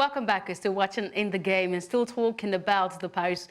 Welcome back. We're still watching In the Game and still talking about the Paris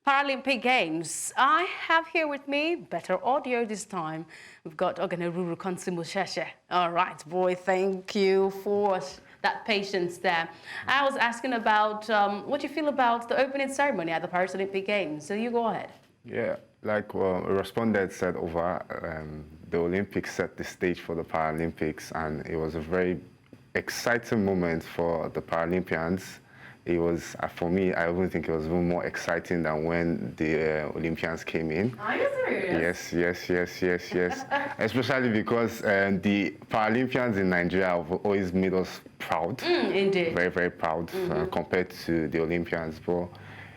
Paralympic Games. I have here with me better audio this time. We've got Oganaruru Konsimusheshe. All right, boy, thank you for that patience there. I was asking about what you feel about the opening ceremony at the Paris Olympic Games. So you go ahead. Yeah, like a respondent said over, the Olympics set the stage for the Paralympics, and it was a very exciting moment for the Paralympians. It was, for me, I even think it was even more exciting than when the Olympians came in. Are you serious? Yes. Especially because the Paralympians in Nigeria have always made us proud. Indeed. Very, very proud compared to the Olympians. But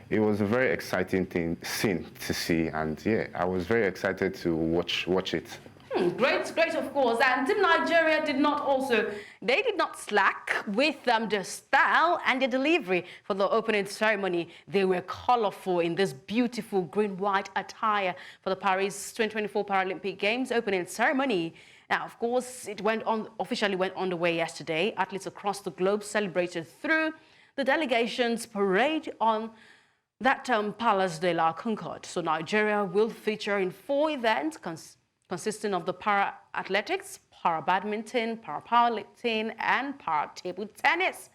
it was a very exciting scene to see, and yeah, I was very excited to watch it. Great, of course. And Team Nigeria did not slack with their style and their delivery for the opening ceremony. They were colorful in this beautiful green-white attire for the Paris 2024 Paralympic Games opening ceremony. Now, of course, it officially went on the way yesterday. Athletes across the globe celebrated through the delegations parade on that Palace de la Concorde. So Nigeria will feature in 4 events consisting of the para-athletics, para-badminton, para-powerlifting, and para-table tennis.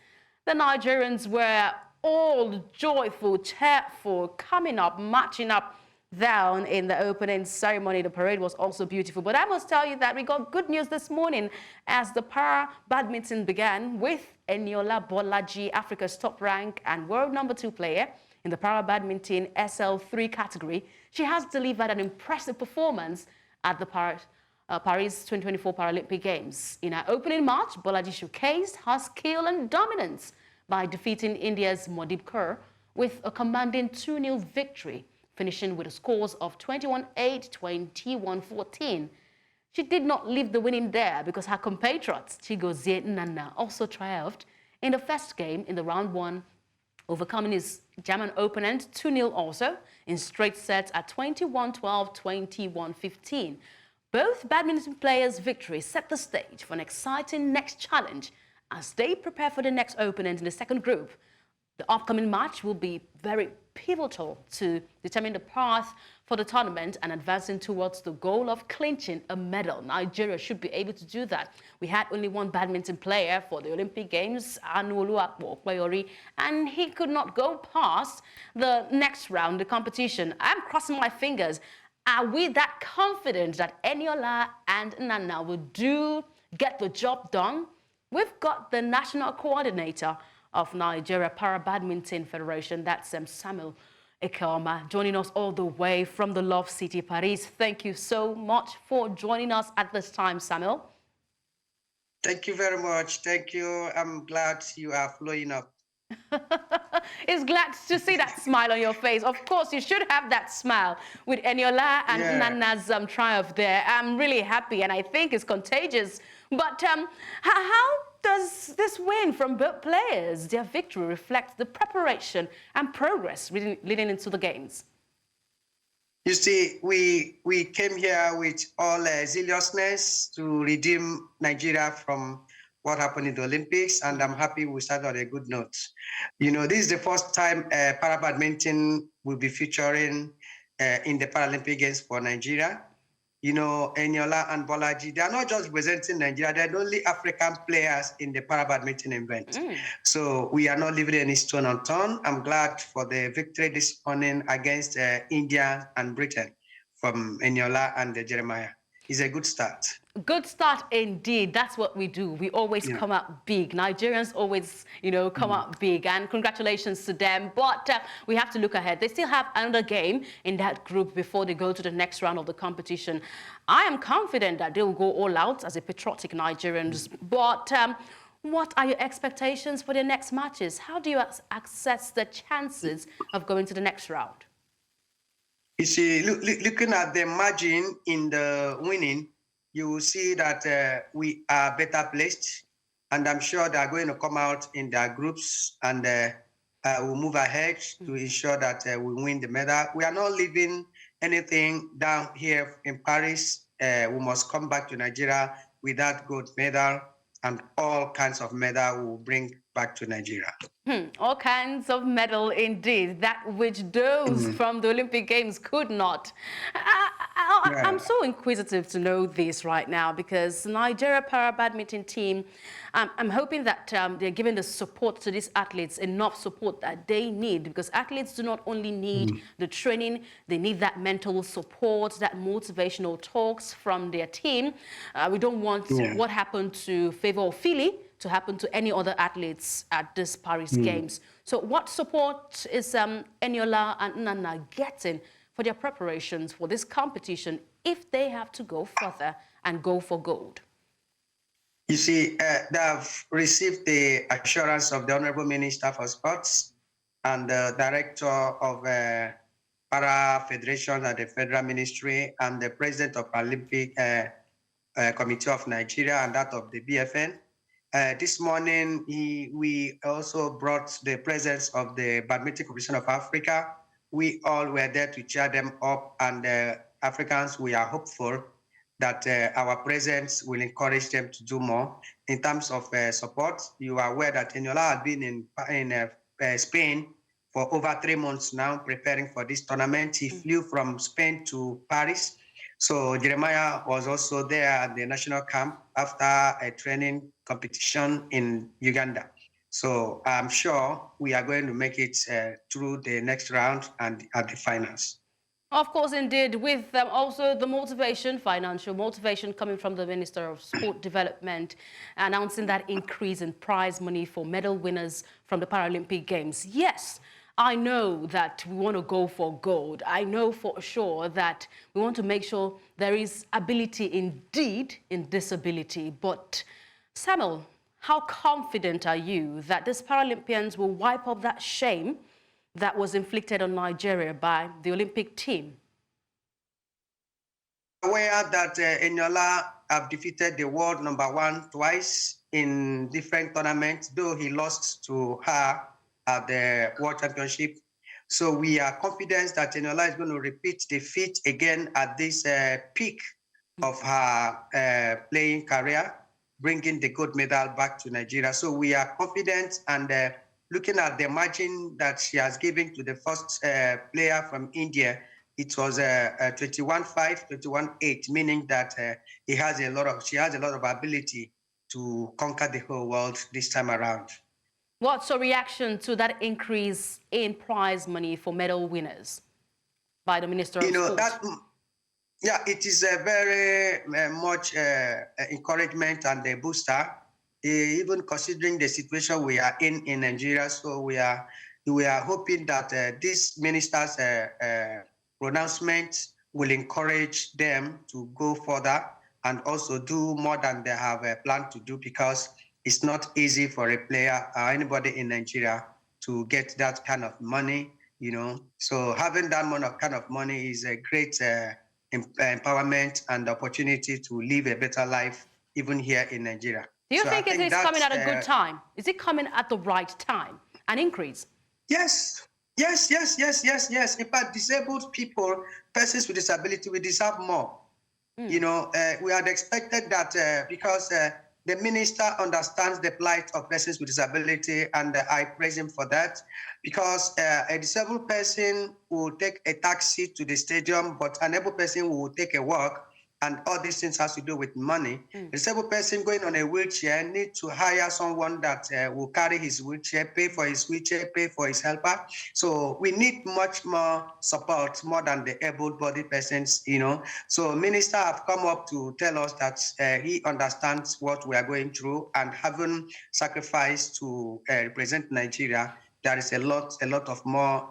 The Nigerians were all joyful, cheerful, coming up, marching up down in the opening ceremony. The parade was also beautiful. But I must tell you that we got good news this morning as the para-badminton began with Eniola Bolaji, Africa's top rank and world #2 player in the para-badminton SL3 category. She has delivered an impressive performance at the Paris 2024 Paralympic Games. In her opening match, Bolaji showcased her skill and dominance by defeating India's Modip Kaur with a commanding 2-0 victory, finishing with a scores of 21-8, 21-14. She did not leave the winning there because her compatriots, Chigozie and Nnanna, also triumphed in the first game in the round 1, overcoming his German opponent 2-0 also in straight sets at 21-12, 21-15. Both badminton players' victories set the stage for an exciting next challenge as they prepare for the next opponent in the second group. The upcoming match will be very pivotal to determine the path for the tournament and advancing towards the goal of clinching a medal. Nigeria should be able to do that. We had only one badminton player for the Olympic Games, Eniola, and he could not go past the next round, the competition. I'm crossing my fingers. Are we that confident that Eniola and Nnanna will get the job done? We've got the national coordinator of Nigeria Para-Badminton Federation, that's Samuel Ekeoma, joining us all the way from the Love City, Paris. Thank you so much for joining us at this time, Samuel. Thank you very much. Thank you. I'm glad you are flowing up. It's glad to see that smile on your face. Of course, you should have that smile with Eniola and Nnanna's triumph there. I'm really happy, and I think it's contagious. But how does this win from both players, their victory, reflect the preparation and progress leading into the games? You see, we came here with all zealousness to redeem Nigeria from what happened in the Olympics, and I'm happy we started on a good note. You know, this is the first time para-badminton will be featuring in the Paralympic Games for Nigeria. You know, Eniola and Bolaji, they are not just representing Nigeria, they're the only African players in the para-badminton event. So we are not leaving any stone unturned. I'm glad for the victory this morning against India and Britain from Eniola and Jeremiah. It's a good start. Good start indeed. That's what we do. We always come out big. Nigerians always, come out big. And congratulations to them. But we have to look ahead. They still have another game in that group before they go to the next round of the competition. I am confident that they will go all out as a patriotic Nigerians. But what are your expectations for the next matches? How do you assess the chances of going to the next round? You see, looking at the margin in the winning, you will see that we are better placed, and I'm sure they are going to come out in their groups and we'll move ahead to ensure that we win the medal. We are not leaving anything down here in Paris. We must come back to Nigeria with that gold medal and all kinds of medal will bring back to Nigeria. All kinds of medal indeed, that which those from the Olympic Games could not. I'm so inquisitive to know this right now because Nigeria Para-Badminton team, I'm hoping that they're giving the support to these athletes, enough support that they need, because athletes do not only need the training, they need that mental support, that motivational talks from their team. We don't want what happened to Favour of Philly to happen to any other athletes at this Paris Games. So what support is Eniola and Nnanna getting for their preparations for this competition if they have to go further and go for gold? You see, they have received the assurance of the Honorable Minister for Sports and the Director of Para Federation at the Federal Ministry and the President of Paralympic Committee of Nigeria and that of the BFN. This morning, we also brought the presence of the Badminton Commission of Africa. We all were there to cheer them up, and Africans, we are hopeful that our presence will encourage them to do more. In terms of support, you are aware that Eniola has been in Spain for over 3 months now, preparing for this tournament. He flew from Spain to Paris. So Jeremiah was also there at the national camp after a training competition in Uganda. So I'm sure we are going to make it through the next round and at the finals. Of course, indeed, with also the motivation, financial motivation coming from the Minister of Sport Development, announcing that increase in prize money for medal winners from the Paralympic Games. Yes, I know that we want to go for gold. I know for sure that we want to make sure there is ability indeed in disability. But Samuel, how confident are you that these Paralympians will wipe up that shame that was inflicted on Nigeria by the Olympic team? Aware that Eniola have defeated the world #1 twice in different tournaments, though he lost to her at the World Championship. So we are confident that Eniola is going to repeat the feat again at this peak of her playing career, bringing the gold medal back to Nigeria. So we are confident, and looking at the margin that she has given to the first player from India, it was 21-5, 21-8, meaning that she has a lot of ability to conquer the whole world this time around. What's your reaction to that increase in prize money for medal winners by the Minister of Sport? Yeah, it is a very much encouragement and a booster, even considering the situation we are in Nigeria. So we are hoping that this minister's pronouncement will encourage them to go further and also do more than they have planned to do, because it's not easy for a player or anybody in Nigeria to get that kind of money, you know. So having that kind of money is a great empowerment and opportunity to live a better life, even here in Nigeria. Do you think it is coming at a good time? Is it coming at the right time? An increase? Yes. In fact, disabled people, persons with disability, we deserve more. You know, we had expected that because the minister understands the plight of persons with disability, and I praise him for that, because a disabled person will take a taxi to the stadium, but an able person will take a walk, and all these things has to do with money. A disabled person going on a wheelchair needs to hire someone that will carry his wheelchair, pay for his wheelchair, pay for his helper. So we need much more support, more than the able-bodied persons, you know. So minister have come up to tell us that he understands what we are going through, and having sacrificed to represent Nigeria, there is a lot of more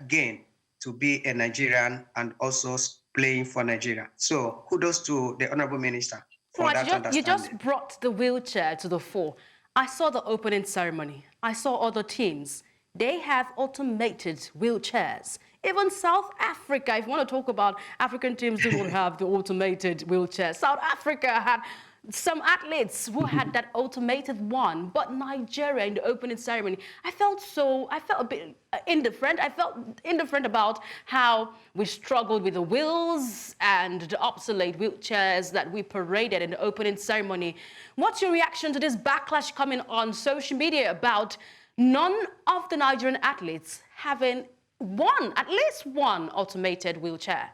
gain to be a Nigerian and also playing for Nigeria. So kudos to the Honorable Minister for that understanding. You just brought the wheelchair to the fore. I saw the opening ceremony. I saw other teams. They have automated wheelchairs. Even South Africa, if you want to talk about African teams who don't have the automated wheelchair, South Africa had some athletes who had that automated one, but Nigeria in the opening ceremony, I felt a bit indifferent. I felt indifferent about how we struggled with the wheels and the obsolete wheelchairs that we paraded in the opening ceremony. What's your reaction to this backlash coming on social media about none of the Nigerian athletes having at least one automated wheelchair?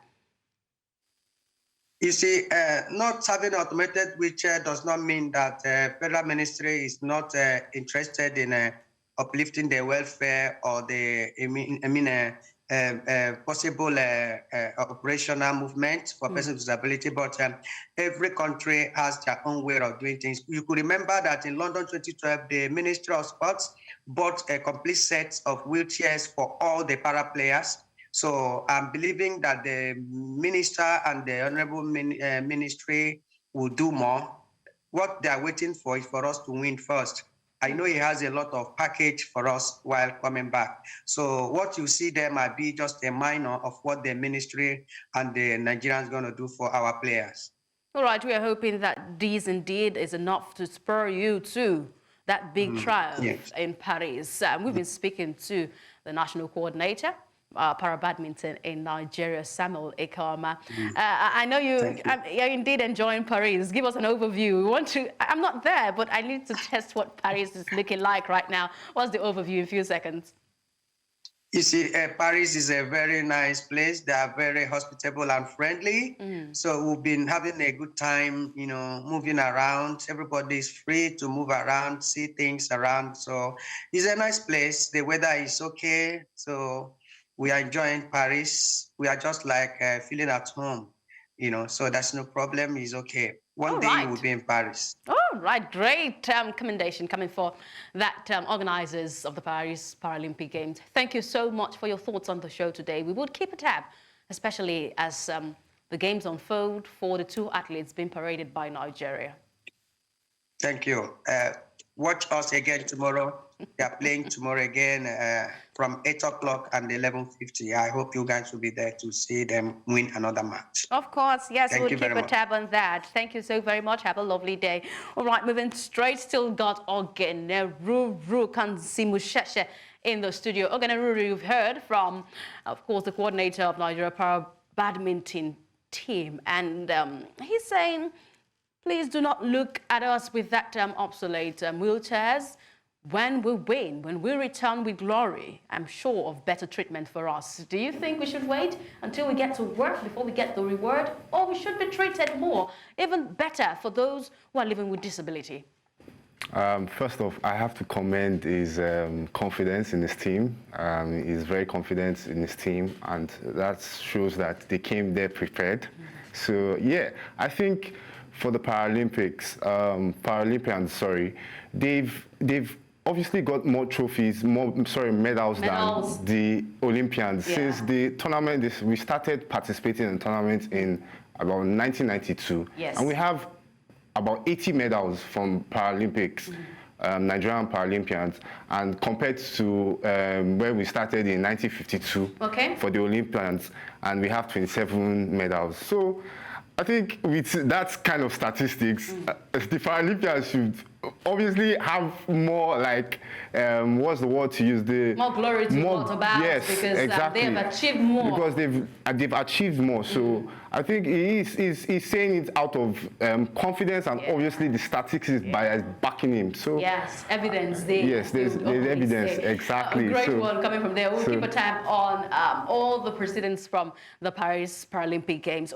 You see, not having automated wheelchair does not mean that federal ministry is not interested in uplifting the welfare or the possible operational movement for persons with disability. But every country has their own way of doing things. You could remember that in London 2012, the Ministry of Sports bought a complete set of wheelchairs for all the para players. So I'm believing that the minister and the honorable ministry will do more. What they are waiting for is for us to win first. I know he has a lot of package for us while coming back. So what you see there might be just a minor of what the ministry and the Nigerians going to do for our players. All right, we are hoping that this indeed is enough to spur you to that big triumph in Paris. We've been speaking to the national coordinator, Para-Badminton in Nigeria, Samuel Ekama. I know you're indeed enjoying Paris. Give us an overview. I'm not there, but I need to test what Paris is looking like right now. What's the overview in a few seconds? You see, Paris is a very nice place. They are very hospitable and friendly. So we've been having a good time, you know, moving around. Everybody is free to move around, see things around. So it's a nice place. The weather is okay. So we are enjoying Paris. We are just like feeling at home, you know, so that's no problem. It's okay. One day we'll be in Paris. All right, great commendation coming for that organizers of the Paris Paralympic Games. Thank you so much for your thoughts on the show today. We would keep a tab, especially as the games unfold for the two athletes being paraded by Nigeria. Thank you. Watch us again tomorrow. They are playing tomorrow again from 8 o'clock and 11:50. I hope you guys will be there to see them win another match. Of course, yes, we'll keep a much. tab on that. Thank you so very much. Have a lovely day. All right, moving straight, still got Ogeneruru Kansimusheshe in the studio. Ogeneruru, you've heard from, of course, the coordinator of Nigeria Para-Badminton team. And he's saying, please do not look at us with that obsolete wheelchairs. When we win, when we return with glory, I'm sure of better treatment for us. Do you think we should wait until we get to work before we get the reward? Or we should be treated more, even better for those who are living with disability? First off, I have to commend his confidence in his team. He's very confident in his team, and that shows that they came there prepared. So, yeah, I think for the Paralympics, Paralympians, they've obviously got more trophies, medals than the Olympians. Yeah. Since the tournament, we started participating in tournaments in about 1992. Yes. And we have about 80 medals from Paralympics, Nigerian Paralympians, and compared to where we started in 1952 for the Olympians, and we have 27 medals. So I think with that kind of statistics, the Paralympians should obviously have more, like, what's the word to use? More glory to about, yes, because exactly. They have achieved more. Because they've achieved more. So I think he's saying it out of confidence, and obviously the statistics by backing him. So yes, evidence there. Yes, there's evidence, exactly. A great one coming from there. We'll keep a tab on all the proceedings from the Paris Paralympic Games.